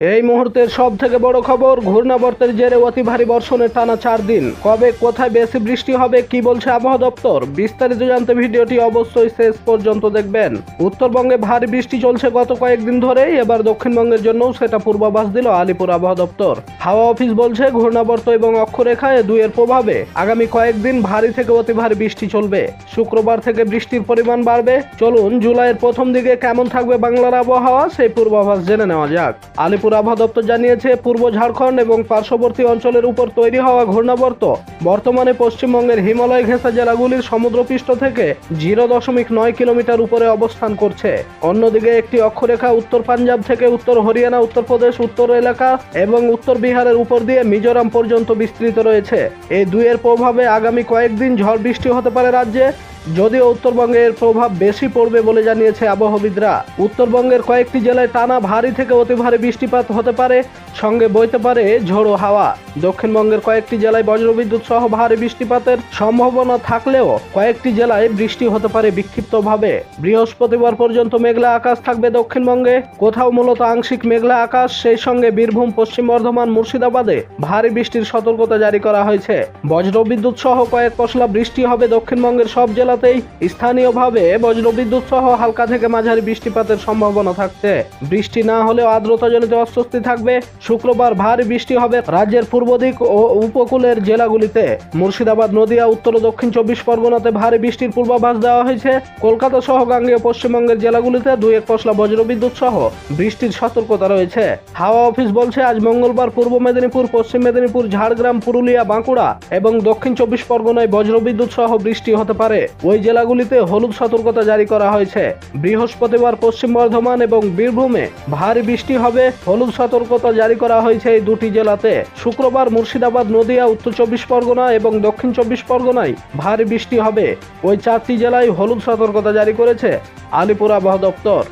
এই মুহূর্তের সব থেকে বড় খবর, ঘূর্ণাবর্তের জেরে অতি ভারী বর্ষণের টানা 4 দিন। কবে কোথায় বেশি বৃষ্টি হবে কি বলছে আবহাওয়া দপ্তর, বিস্তারিত জানতে ভিডিওটি অবশ্যই শেষ পর্যন্ত দেখবেন। উত্তরবঙ্গে ভারী বৃষ্টি চলছে গত কয়েকদিন ধরেই, এবার দক্ষিণবঙ্গের জন্যও সেটা পূর্বাভাস দিল আলিপুর আবহাওয়া দপ্তর। হাওয়া অফিস বলছে ঘূর্ণাবর্ত এবং অক্ষরেখায় দুইয়ের প্রভাবে আগামী কয়েকদিন ভারী থেকে অতি ভারী বৃষ্টি চলবে। শুক্রবার থেকে বৃষ্টির পরিমাণ বাড়বে। চলুন জুলাইয়ের প্রথম দিকে কেমন থাকবে বাংলার আবহাওয়া সেই পূর্বাভাস জেনে নেওয়া যাক। আলিপুর আবহাওয়া দপ্তর জানিয়েছে, পূর্ব ঝাড়খণ্ড এবং পার্শ্ববর্তী অঞ্চলের উপর তৈরি হওয়া ঘূর্ণাবর্ত বর্তমানে পশ্চিমবঙ্গের হিমালয় ঘেঁষা জেলাগুলির সমুদ্রপৃষ্ঠ থেকে 0.9 কিলোমিটার উপরে অবস্থান করছে। অন্যদিকে একটি অক্ষরেখা উত্তর পাঞ্জাব থেকে উত্তর হরিয়ানা, উত্তরপ্রদেশ, উত্তর এলাকা এবং উত্তর বিহারের উপর দিয়ে মিজোরাম পর্যন্ত বিস্তৃত রয়েছে। এই দুইয়ের প্রভাবে আগামী কয়েকদিন ঝড় বৃষ্টি হতে পারে রাজ্যে, যদিও উত্তরবঙ্গের প্রভাব বেশি পড়বে বলে জানিয়েছে আবহাওয়াবিদরা। উত্তরবঙ্গের কয়েকটি জেলায় টানা ভারী থেকে অতি ভারী বৃষ্টিপাত হতে পারে, সঙ্গে বইতে পারে ঝোড়ো হাওয়া। দক্ষিণবঙ্গের কয়েকটি জেলায় বজ্রবিদ্যুৎ সহ ভারী বৃষ্টিপাতের সম্ভাবনা থাকলেও কয়েকটি জেলায় বৃষ্টি হতে পারে বিক্ষিপ্তভাবে। বৃহস্পতিবার পর্যন্ত মেঘলা আকাশ থাকবে দক্ষিণবঙ্গে, কোথাও মূলত আংশিক মেঘলা আকাশ। সেই সঙ্গে বীরভূম, পশ্চিম বর্ধমান, মুর্শিদাবাদে ভারী বৃষ্টির সতর্কতা জারি করা হয়েছে। বজ্রবিদ্যুৎ সহ কয়েক পশলা বৃষ্টি হবে দক্ষিণবঙ্গের সব জেলাতেই। স্থানীয়ভাবে বজ্রবিদ্যুৎ সহ হালকা থেকে মাঝারি বৃষ্টিপাতের সম্ভাবনা থাকছে। বৃষ্টি না হলেও আর্দ্রতাজনিত অস্বস্তি থাকবে। শুক্রবার ভারী বৃষ্টি হবে রাজ্যের পূর্ব দিক ও উপকূলের জেলাগুলিতে। মুর্শিদাবাদ, নদিয়া, উত্তর ও দক্ষিণ 24 পরগনাতে ভারী বৃষ্টির পূর্বাভাস দেওয়া হয়েছে। কলকাতা সহ গাঙ্গেয় পশ্চিমবঙ্গের জেলাগুলিতে 2-1 পশলা বজ্রবিদ্যুৎ সহ বৃষ্টির সতর্কতা রয়েছে। হাওয়া অফিস বলছে, আজ মঙ্গলবার পূর্ব মেদিনীপুর, পশ্চিম মেদিনীপুর, ঝাড়গ্রাম, পুরুলিয়া, বাঁকুড়া এবং দক্ষিণ 24 পরগনায় বজ্রবিদ্যুৎ সহ বৃষ্টি হতে পারে। ওই জেলাগুলিতে হলুদ সতর্কতা জারি করা হয়েছে। বৃহস্পতিবার পশ্চিম বর্ধমান এবং বীরভূমে ভারী বৃষ্টি হবে, হলুদ সতর্কতা জারি করা হয়েছে এই দুটি জেলাতে। শুক্রবার মুর্শিদাবাদ, নদিয়া, উত্তর 24 পরগনা এবং দক্ষিণ 24 পরগনায় ভারী বৃষ্টি হবে। ওই 4টি জেলায় হলুদ সতর্কতা জারি করেছে আলিপুর আবহাওয়া দপ্তর।